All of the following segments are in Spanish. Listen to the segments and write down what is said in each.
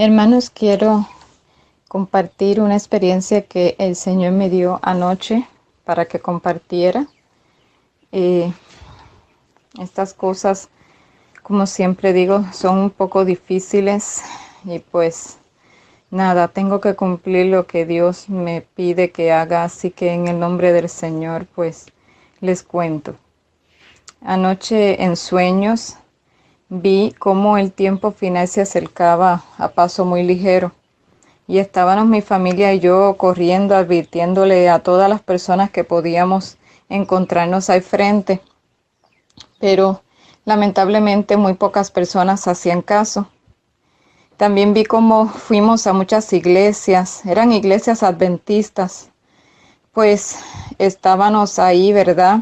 Hermanos, quiero compartir una experiencia que el Señor me dio anoche para que compartiera. Eh, Estas cosas, como siempre digo, son un poco difíciles y pues nada, tengo que cumplir lo que Dios me pide que haga, así que en el nombre del Señor pues les cuento. Anoche en sueños vi cómo el tiempo final se acercaba a paso muy ligero. Y estábamos mi familia y yo corriendo, advirtiéndole a todas las personas que podíamos encontrarnos ahí frente. Pero lamentablemente muy pocas personas hacían caso. También vi cómo fuimos a muchas iglesias, eran iglesias adventistas. Pues estábamos ahí, ¿verdad?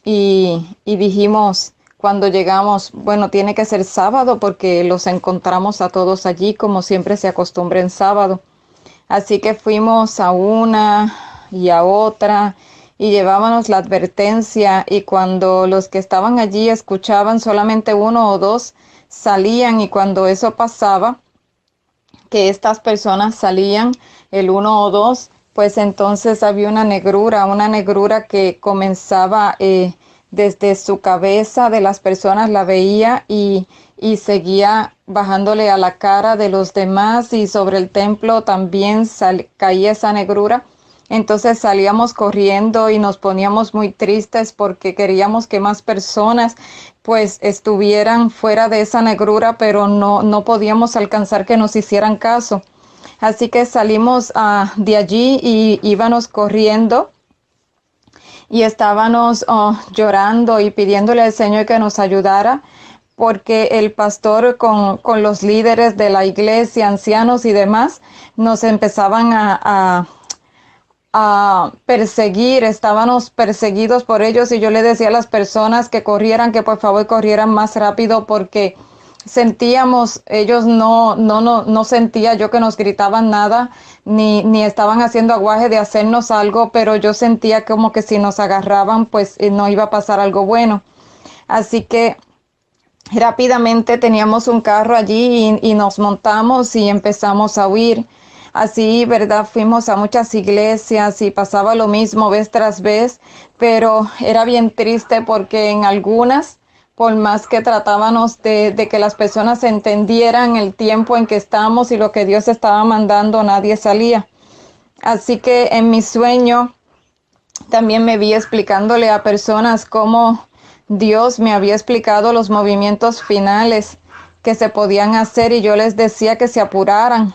Y dijimos cuando llegamos, bueno, tiene que ser sábado porque los encontramos a todos allí como siempre se acostumbra en sábado. Así que fuimos a una y a otra y llevábamos la advertencia, y cuando los que estaban allí escuchaban, solamente uno o dos salían, y cuando eso pasaba, que estas personas salían, el uno o dos, pues entonces había una negrura que comenzaba desde su cabeza de las personas, la veía y seguía bajándole a la cara de los demás, y sobre el templo también caía esa negrura. Entonces salíamos corriendo y nos poníamos muy tristes porque queríamos que más personas pues estuvieran fuera de esa negrura, pero no podíamos alcanzar que nos hicieran caso. Así que salimos de allí y íbamos corriendo y estábamos llorando y pidiéndole al Señor que nos ayudara, porque el pastor con los líderes de la iglesia, ancianos y demás, nos empezaban a perseguir, estábamos perseguidos por ellos, y yo le decía a las personas que corrieran, que por favor corrieran más rápido, porque sentíamos, ellos no sentía yo que nos gritaban nada, ni estaban haciendo aguaje de hacernos algo, pero yo sentía como que si nos agarraban, pues no iba a pasar algo bueno. Así que rápidamente teníamos un carro allí y nos montamos y empezamos a huir. Así, ¿verdad? Fuimos a muchas iglesias y pasaba lo mismo vez tras vez, pero era bien triste porque en algunas, por más que tratábamos de que las personas entendieran el tiempo en que estamos y lo que Dios estaba mandando, nadie salía. Así que en mi sueño también me vi explicándole a personas cómo Dios me había explicado los movimientos finales que se podían hacer, y yo les decía que se apuraran,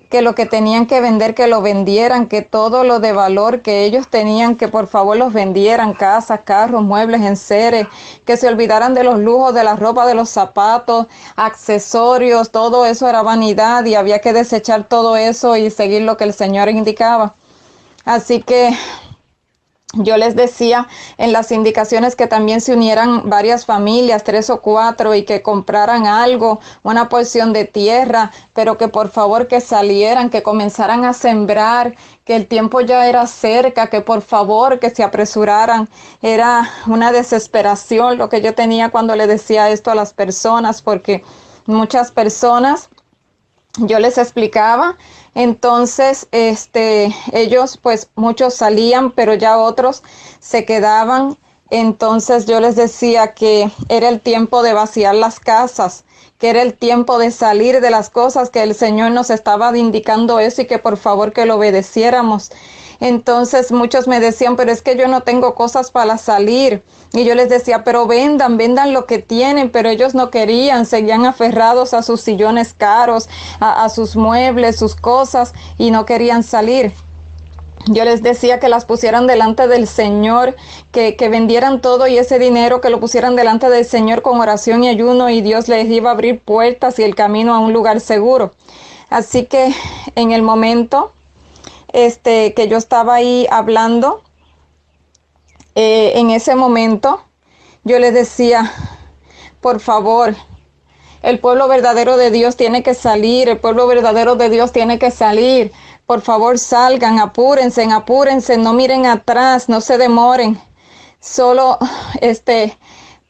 que lo que tenían que vender, que lo vendieran, que todo lo de valor que ellos tenían, que por favor los vendieran, casas, carros, muebles, enseres, que se olvidaran de los lujos, de la ropa, de los zapatos, accesorios, todo eso era vanidad y había que desechar todo eso y seguir lo que el Señor indicaba. Así que yo les decía en las indicaciones que también se unieran varias familias, 3 o 4, y que compraran algo, una porción de tierra, pero que por favor que salieran, que comenzaran a sembrar, que el tiempo ya era cerca, que por favor que se apresuraran. Era una desesperación lo que yo tenía cuando le decía esto a las personas, porque muchas personas yo les explicaba, entonces ellos pues muchos salían, pero ya otros se quedaban. Entonces yo les decía que era el tiempo de vaciar las casas, que era el tiempo de salir de las cosas, que el Señor nos estaba indicando eso y que por favor que lo obedeciéramos. Entonces muchos me decían, pero es que yo no tengo cosas para salir. Y yo les decía, pero vendan lo que tienen, pero ellos no querían, seguían aferrados a sus sillones caros, a sus muebles, sus cosas, y no querían salir. Yo les decía que las pusieran delante del Señor, que vendieran todo y ese dinero que lo pusieran delante del Señor con oración y ayuno, y Dios les iba a abrir puertas y el camino a un lugar seguro. Así que en el momento que yo estaba ahí hablando, en ese momento yo les decía, por favor, el pueblo verdadero de Dios tiene que salir, el pueblo verdadero de Dios tiene que salir. Por favor, salgan, apúrense, no miren atrás, no se demoren. Solo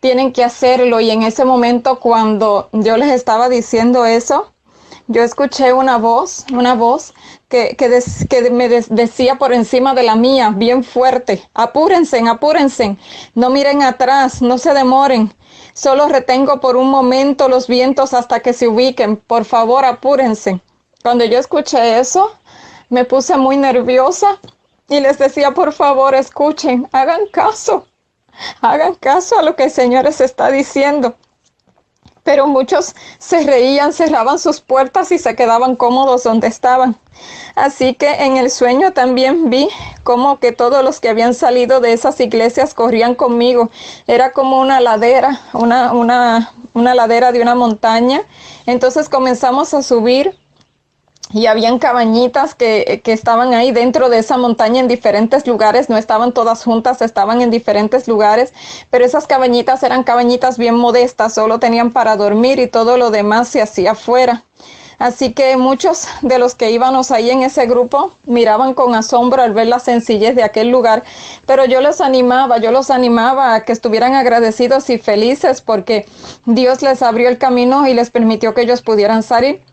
tienen que hacerlo. Y en ese momento, cuando yo les estaba diciendo eso, yo escuché una voz que me decía por encima de la mía, bien fuerte: apúrense, apúrense, no miren atrás, no se demoren, solo retengo por un momento los vientos hasta que se ubiquen, por favor apúrense. Cuando yo escuché eso, me puse muy nerviosa y les decía: por favor escuchen, hagan caso a lo que el Señor les está diciendo. Pero muchos se reían, cerraban sus puertas y se quedaban cómodos donde estaban. Así que en el sueño también vi como que todos los que habían salido de esas iglesias corrían conmigo. Era como una ladera, una ladera de una montaña. Entonces comenzamos a subir y habían cabañitas que estaban ahí dentro de esa montaña en diferentes lugares, no estaban todas juntas, estaban en diferentes lugares, pero esas cabañitas eran cabañitas bien modestas, solo tenían para dormir y todo lo demás se hacía afuera. Así que muchos de los que íbamos ahí en ese grupo miraban con asombro al ver la sencillez de aquel lugar, pero yo los animaba a que estuvieran agradecidos y felices porque Dios les abrió el camino y les permitió que ellos pudieran salir.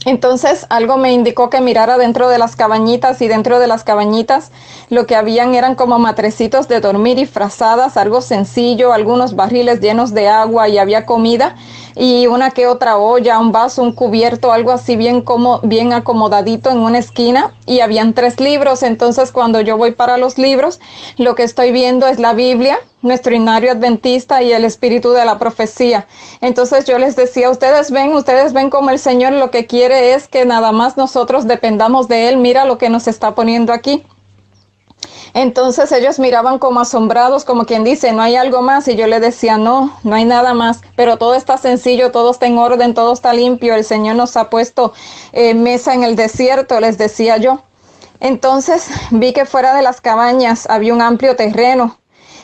Entonces algo me indicó que mirara dentro de las cabañitas, y dentro de las cabañitas lo que habían eran como matrecitos de dormir y frazadas, algo sencillo, algunos barriles llenos de agua y había comida y una que otra olla, un vaso, un cubierto, algo así bien acomodadito en una esquina, y habían 3 libros. Entonces cuando yo voy para los libros, lo que estoy viendo es la Biblia, nuestro himnario adventista y el espíritu de la profecía. Entonces yo les decía: ustedes ven como el Señor lo que quiere es que nada más nosotros dependamos de Él. Mira lo que nos está poniendo aquí. Entonces ellos miraban como asombrados, como quien dice: ¿no hay algo más? Y yo le decía: no hay nada más, pero todo está sencillo, todo está en orden, todo está limpio. El Señor nos ha puesto mesa en el desierto, les decía yo. Entonces vi que fuera de las cabañas había un amplio terreno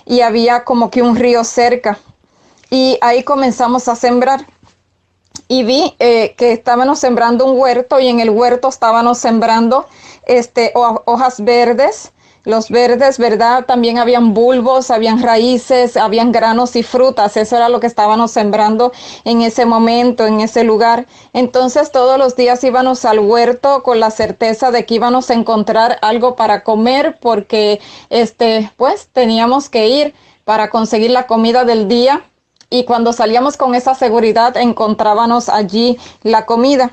y había como que un río cerca, y ahí comenzamos a sembrar. Y vi que estábamos sembrando un huerto, y en el huerto estábamos sembrando hojas verdes. Los verdes, ¿verdad? También habían bulbos, habían raíces, habían granos y frutas. Eso era lo que estábamos sembrando en ese momento, en ese lugar. Entonces todos los días íbamos al huerto con la certeza de que íbamos a encontrar algo para comer, porque pues teníamos que ir para conseguir la comida del día. Y cuando salíamos con esa seguridad, encontrábamos allí la comida.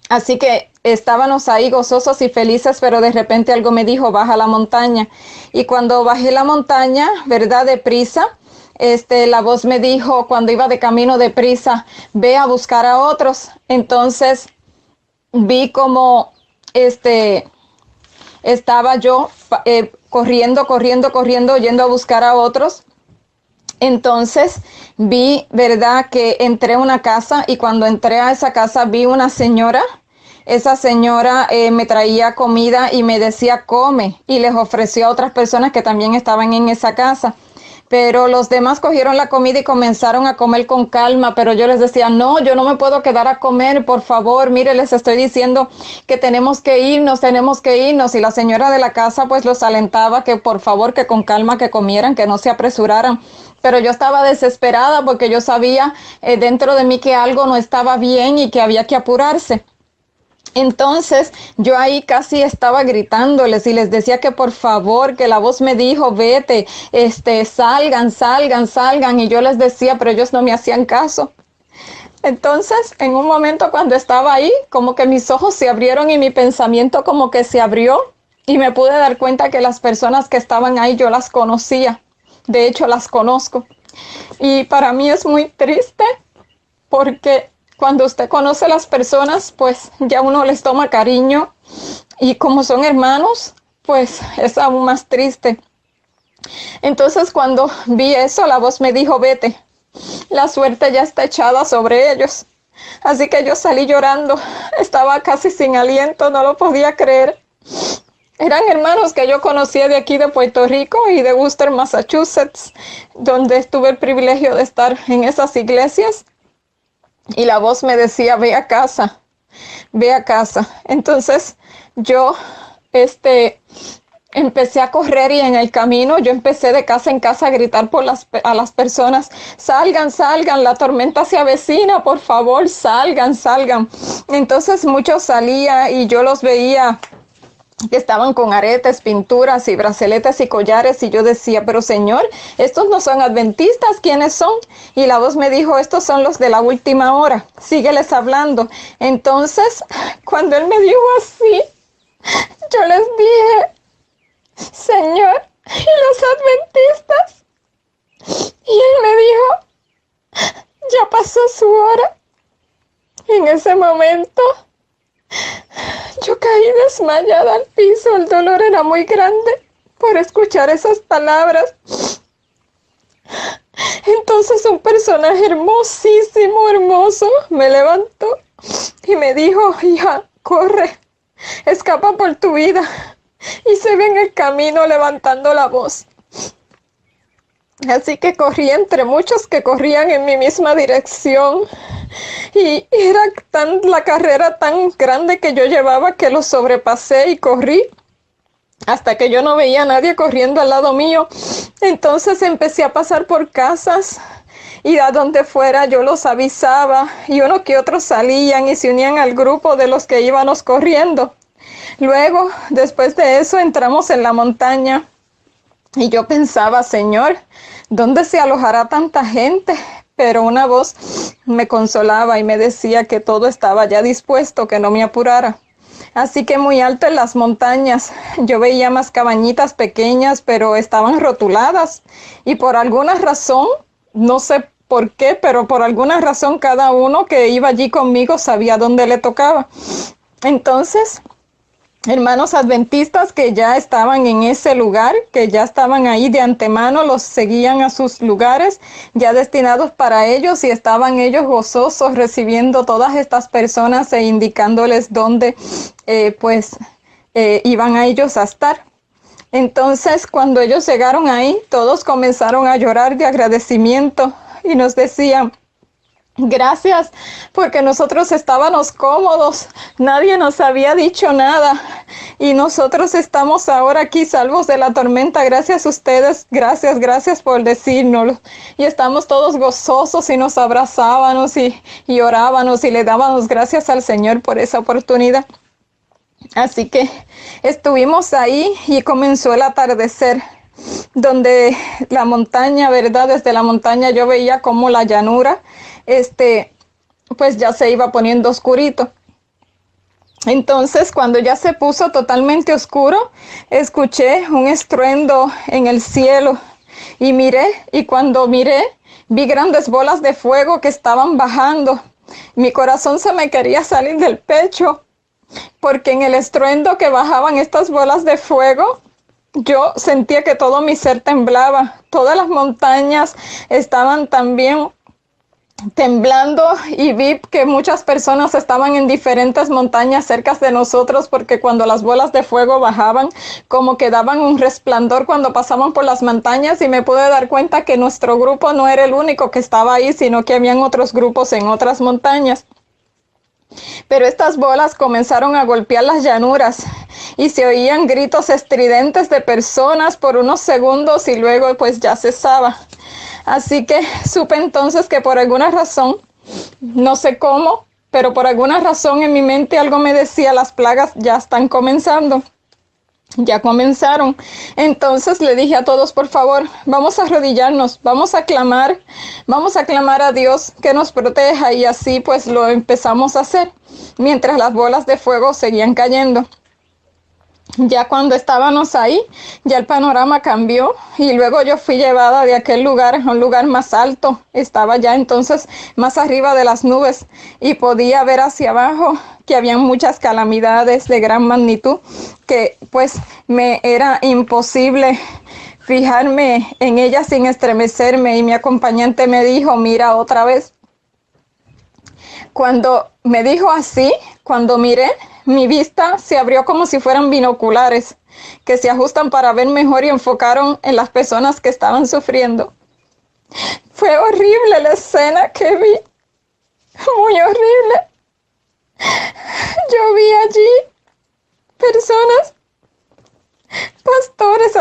Así que estábamos ahí gozosos y felices, pero de repente algo me dijo: baja la montaña. Y cuando bajé la montaña, ¿verdad? Deprisa, la voz me dijo, cuando iba de camino deprisa: ve a buscar a otros. Entonces vi como estaba yo corriendo, yendo a buscar a otros. Entonces vi, ¿verdad?, que entré a una casa, y cuando entré a esa casa vi una señora. Esa señora me traía comida y me decía: come, y les ofreció a otras personas que también estaban en esa casa. Pero los demás cogieron la comida y comenzaron a comer con calma, pero yo les decía: no, yo no me puedo quedar a comer, por favor, mire, les estoy diciendo que tenemos que irnos, y la señora de la casa pues los alentaba que por favor, que con calma, que comieran, que no se apresuraran. Pero yo estaba desesperada porque yo sabía dentro de mí que algo no estaba bien y que había que apurarse. Entonces yo ahí casi estaba gritándoles y les decía que por favor, que la voz me dijo: vete, salgan, y yo les decía, pero ellos no me hacían caso. Entonces en un momento, cuando estaba ahí, como que mis ojos se abrieron y mi pensamiento como que se abrió, y me pude dar cuenta que las personas que estaban ahí yo las conocía. De hecho, las conozco. Y para mí es muy triste, porque cuando usted conoce a las personas, pues ya uno les toma cariño, y como son hermanos, pues es aún más triste. Entonces cuando vi eso, la voz me dijo: vete, la suerte ya está echada sobre ellos. Así que yo salí llorando, estaba casi sin aliento, no lo podía creer. Eran hermanos que yo conocía de aquí de Puerto Rico y de Worcester, Massachusetts, donde tuve el privilegio de estar en esas iglesias. Y la voz me decía: ve a casa, ve a casa. Entonces yo empecé a correr y en el camino yo empecé de casa en casa a gritar a las personas, salgan, salgan, la tormenta se avecina, por favor, salgan, salgan. Entonces muchos salían y yo los veía que estaban con aretes, pinturas y brazaletes y collares, y yo decía, pero Señor, estos no son adventistas, ¿quiénes son? Y la voz me dijo, estos son los de la última hora, sígueles hablando. Entonces, cuando él me dijo así, yo les dije, Señor, ¿y los adventistas? Y él me dijo, ya pasó su hora. En ese momento yo caí desmayada al piso, el dolor era muy grande por escuchar esas palabras. Entonces un personaje hermosísimo, hermoso, me levantó y me dijo, hija, corre, escapa por tu vida. Y se ve en el camino levantando la voz. Así que corrí entre muchos que corrían en mi misma dirección. Y era la carrera tan grande que yo llevaba que lo sobrepasé y corrí hasta que yo no veía a nadie corriendo al lado mío. Entonces empecé a pasar por casas y a donde fuera yo los avisaba y uno que otros salían y se unían al grupo de los que íbamos corriendo. Luego, después de eso, entramos en la montaña y yo pensaba, Señor, ¿dónde se alojará tanta gente? Pero una voz me consolaba y me decía que todo estaba ya dispuesto, que no me apurara. Así que muy alto en las montañas yo veía más cabañitas pequeñas, pero estaban rotuladas y por alguna razón, no sé por qué, pero por alguna razón cada uno que iba allí conmigo sabía dónde le tocaba. Entonces, hermanos adventistas que ya estaban en ese lugar, que ya estaban ahí de antemano, los seguían a sus lugares ya destinados para ellos y estaban ellos gozosos recibiendo todas estas personas e indicándoles dónde iban a ellos a estar. Entonces, cuando ellos llegaron ahí, todos comenzaron a llorar de agradecimiento y nos decían, gracias, porque nosotros estábamos cómodos, nadie nos había dicho nada y nosotros estamos ahora aquí salvos de la tormenta, gracias a ustedes, gracias por decírnoslo. Y estamos todos gozosos y nos abrazábamos y orábamos y le dábamos gracias al Señor por esa oportunidad. Así que estuvimos ahí y comenzó el atardecer, donde la montaña, ¿verdad? Desde la montaña yo veía como la llanura pues ya se iba poniendo oscurito. Entonces, cuando ya se puso totalmente oscuro, escuché un estruendo en el cielo y miré, y cuando miré, vi grandes bolas de fuego que estaban bajando. Mi corazón se me quería salir del pecho, porque en el estruendo que bajaban estas bolas de fuego, yo sentía que todo mi ser temblaba. Todas las montañas estaban también temblando y vi que muchas personas estaban en diferentes montañas cerca de nosotros, porque cuando las bolas de fuego bajaban, como que daban un resplandor cuando pasaban por las montañas, y me pude dar cuenta que nuestro grupo no era el único que estaba ahí, sino que habían otros grupos en otras montañas. Pero estas bolas comenzaron a golpear las llanuras y se oían gritos estridentes de personas por unos segundos y luego pues ya cesaba. Así que supe entonces que por alguna razón, no sé cómo, pero por alguna razón en mi mente algo me decía, las plagas ya están comenzando. Ya comenzaron. Entonces le dije a todos, por favor, vamos a arrodillarnos, vamos a clamar a Dios que nos proteja, y así pues lo empezamos a hacer, mientras las bolas de fuego seguían cayendo. Ya cuando estábamos ahí, ya el panorama cambió y luego yo fui llevada de aquel lugar a un lugar más alto. Estaba ya entonces más arriba de las nubes y podía ver hacia abajo que habían muchas calamidades de gran magnitud, que pues me era imposible fijarme en ellas sin estremecerme, y mi acompañante me dijo, mira otra vez. Cuando me dijo así, cuando miré, mi vista se abrió como si fueran binoculares que se ajustan para ver mejor, y enfocaron en las personas que estaban sufriendo. Fue horrible la escena que vi, muy horrible. Yo vi allí personas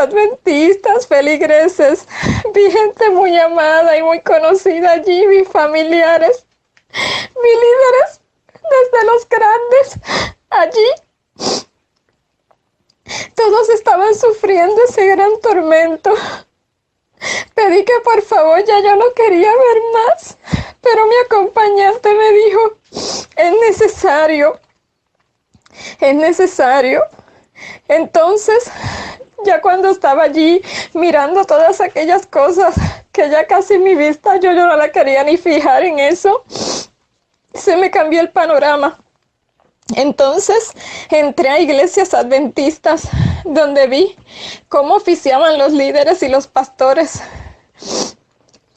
adventistas, feligreses, vi gente muy amada y muy conocida allí, mis familiares, mis líderes, desde los grandes, allí. Todos estaban sufriendo ese gran tormento. Pedí que por favor ya yo no quería ver más, pero mi acompañante me dijo, es necesario. Entonces, ya cuando estaba allí mirando todas aquellas cosas que ya casi mi vista, yo no la quería ni fijar en eso, se me cambió el panorama. Entonces entré a iglesias adventistas donde vi cómo oficiaban los líderes y los pastores.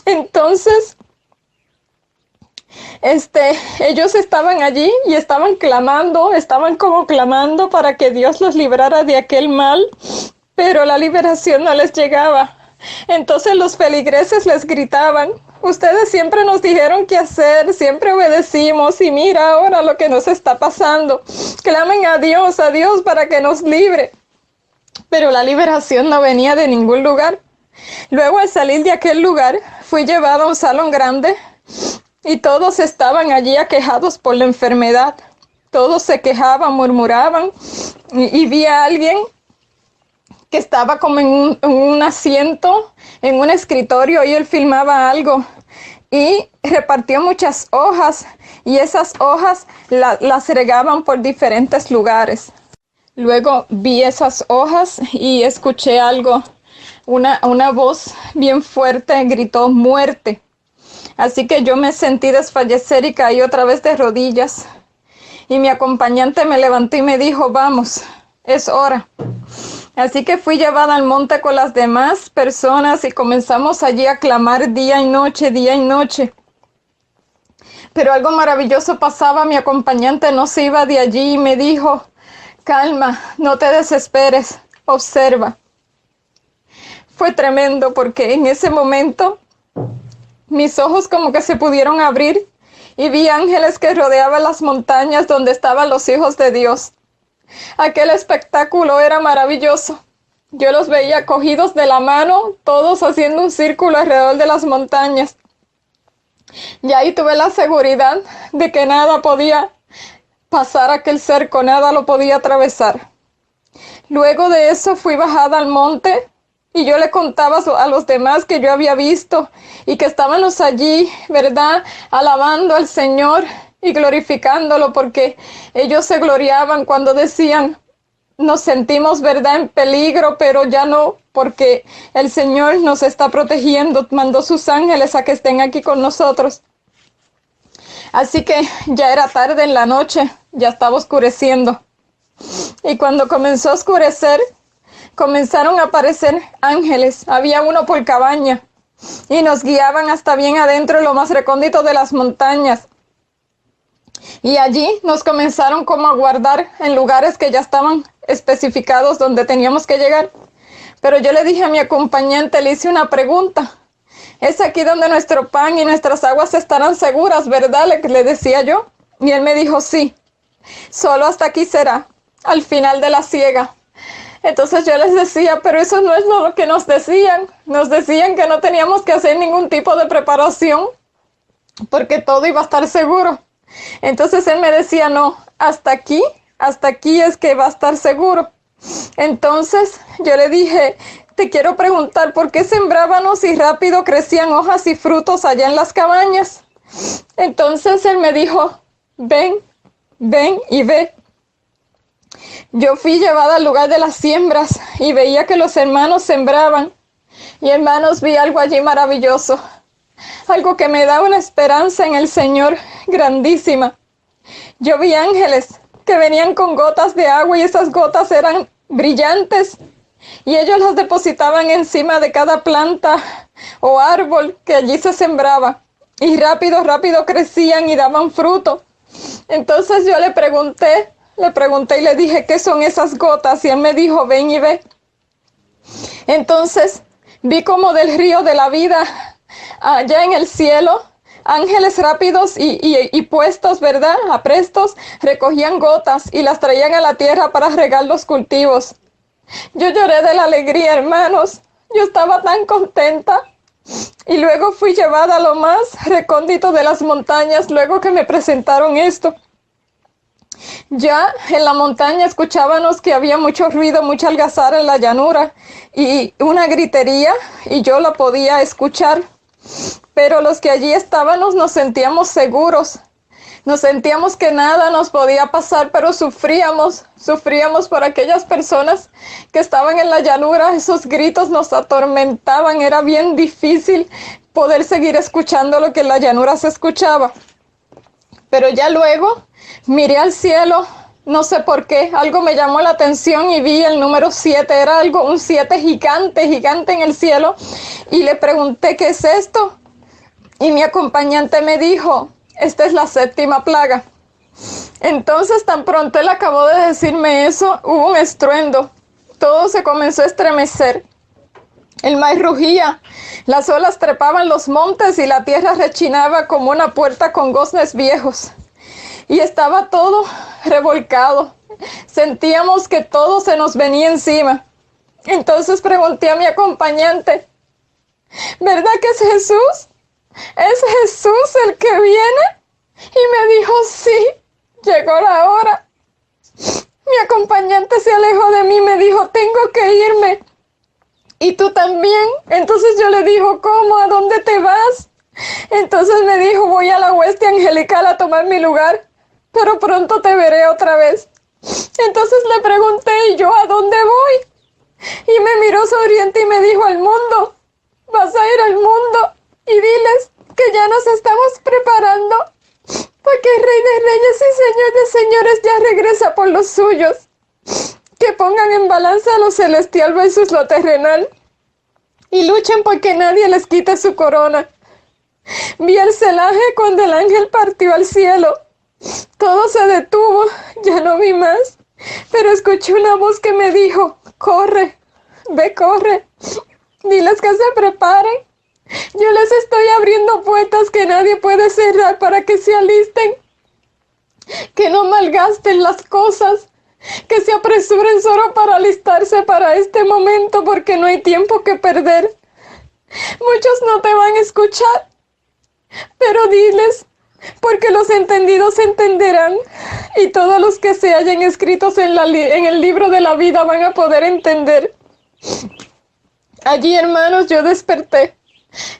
Entonces, ellos estaban allí y estaban como clamando para que Dios los librara de aquel mal, pero la liberación no les llegaba. Entonces los feligreses les gritaban, ustedes siempre nos dijeron qué hacer, siempre obedecimos y mira ahora lo que nos está pasando. Clamen a Dios para que nos libre. Pero la liberación no venía de ningún lugar. Luego al salir de aquel lugar fui llevado a un salón grande y todos estaban allí aquejados por la enfermedad. Todos se quejaban, murmuraban y vi a alguien que estaba como en un asiento, en un escritorio, y él filmaba algo y repartió muchas hojas y esas hojas las regaban por diferentes lugares. Luego vi esas hojas y escuché algo, una voz bien fuerte gritó muerte. Así que yo me sentí desfallecer y caí otra vez de rodillas. Y mi acompañante me levantó y me dijo, vamos, es hora. Así que fui llevada al monte con las demás personas y comenzamos allí a clamar día y noche, día y noche. Pero algo maravilloso pasaba, mi acompañante no se iba de allí y me dijo, calma, no te desesperes, observa. Fue tremendo porque en ese momento mis ojos como que se pudieron abrir y vi ángeles que rodeaban las montañas donde estaban los hijos de Dios. Aquel espectáculo era maravilloso. Yo los veía cogidos de la mano, todos haciendo un círculo alrededor de las montañas. Y ahí tuve la seguridad de que nada podía pasar aquel cerco, nada lo podía atravesar. Luego de eso fui bajada al monte y yo le contaba a los demás que yo había visto y que estábamos allí, ¿verdad?, alabando al Señor y glorificándolo, porque ellos se gloriaban cuando decían, nos sentimos, ¿verdad?, en peligro, pero ya no, porque el Señor nos está protegiendo, mandó sus ángeles a que estén aquí con nosotros. Así que ya era tarde en la noche, ya estaba oscureciendo. Y cuando comenzó a oscurecer, comenzaron a aparecer ángeles, había uno por cabaña, y nos guiaban hasta bien adentro en lo más recóndito de las montañas. Y allí nos comenzaron como a guardar en lugares que ya estaban especificados donde teníamos que llegar. Pero yo le dije a mi acompañante, le hice una pregunta. Es aquí donde nuestro pan y nuestras aguas estarán seguras, ¿verdad?, le decía yo. Y él me dijo, sí, solo hasta aquí será, al final de la siega. Entonces yo les decía, pero eso no es lo que nos decían. Nos decían que no teníamos que hacer ningún tipo de preparación, porque todo iba a estar seguro. Entonces él me decía, no, hasta aquí es que va a estar seguro. Entonces yo le dije, te quiero preguntar, ¿por qué sembrábamos y rápido crecían hojas y frutos allá en las cabañas? Entonces él me dijo, ven y ve. Yo fui llevada al lugar de las siembras y veía que los hermanos sembraban. Y hermanos, vi algo allí maravilloso. Algo que me da una esperanza en el Señor grandísima. Yo vi ángeles que venían con gotas de agua y esas gotas eran brillantes. Y ellos las depositaban encima de cada planta o árbol que allí se sembraba. Y rápido crecían y daban fruto. Entonces yo le pregunté y le dije, ¿qué son esas gotas? Y él me dijo, ven y ve. Entonces vi como del río de la vida, allá en el cielo, ángeles rápidos y puestos, ¿verdad?, aprestos, recogían gotas y las traían a la tierra para regar los cultivos. Yo lloré de la alegría, hermanos. Yo estaba tan contenta. Y luego fui llevada a lo más recóndito de las montañas, luego que me presentaron esto. Ya en la montaña escuchábamos que había mucho ruido, mucha algazara en la llanura y una gritería, y yo la podía escuchar. Pero los que allí estábamos nos sentíamos seguros. Nos sentíamos que nada nos podía pasar, pero sufríamos por aquellas personas que estaban en la llanura. Esos gritos nos atormentaban, era bien difícil poder seguir escuchando lo que en la llanura se escuchaba. Pero ya luego miré al cielo, no sé por qué, algo me llamó la atención y vi el número 7, era un 7 gigante, gigante en el cielo, y le pregunté, ¿qué es esto? Y mi acompañante me dijo, esta es la 7ª plaga. Entonces, tan pronto él acabó de decirme eso, hubo un estruendo. Todo se comenzó a estremecer. El mar rugía, las olas trepaban los montes y la tierra rechinaba como una puerta con goznes viejos. Y estaba todo revolcado. Sentíamos que todo se nos venía encima. Entonces pregunté a mi acompañante, ¿verdad que es Jesús? ¿Es Jesús el que viene? Y me dijo, sí, llegó la hora. Mi acompañante se alejó de mí y me dijo, tengo que irme. ¿Y tú también? Entonces yo le digo, ¿cómo? ¿A dónde te vas? Entonces me dijo, voy a la hueste angelical a tomar mi lugar, pero pronto te veré otra vez. Entonces le pregunté, ¿y yo a dónde voy? Y me miró sonriente y me dijo, al mundo. Vas a ir al mundo y diles que ya nos estamos preparando, porque el Rey de Reyes y Señor de Señores ya regresa por los suyos. Que pongan en balanza lo celestial versus lo terrenal y luchen porque nadie les quite su corona. Vi el celaje cuando el ángel partió al cielo. Todo se detuvo, ya no vi más, pero escuché una voz que me dijo, corre, ve, corre, diles que se preparen. Yo les estoy abriendo puertas que nadie puede cerrar para que se alisten, que no malgasten las cosas, que se apresuren solo para alistarse para este momento porque no hay tiempo que perder. Muchos no te van a escuchar, pero diles, porque los entendidos entenderán y todos los que se hallen escritos en el libro de la vida van a poder entender. Allí, hermanos, yo desperté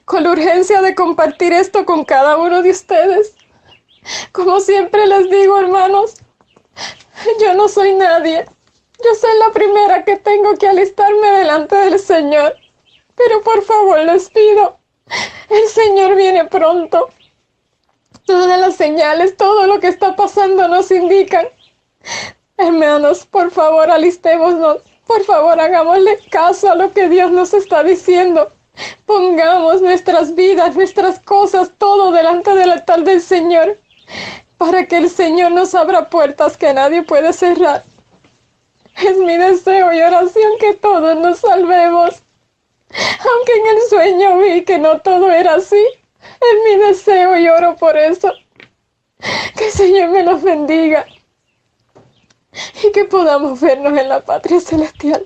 con la urgencia de compartir esto con cada uno de ustedes. Como siempre les digo, hermanos, yo no soy nadie. Yo soy la primera que tengo que alistarme delante del Señor. Pero por favor les pido, el Señor viene pronto. Todas las señales, todo lo que está pasando nos indican. Hermanos, por favor alistémonos. Por favor hagámosle caso a lo que Dios nos está diciendo. Pongamos nuestras vidas, nuestras cosas, todo delante del altar del Señor, para que el Señor nos abra puertas que nadie puede cerrar. Es mi deseo y oración que todos nos salvemos. Aunque en el sueño vi que no todo era así, es mi deseo y oro por eso. Que el Señor me los bendiga y que podamos vernos en la patria celestial.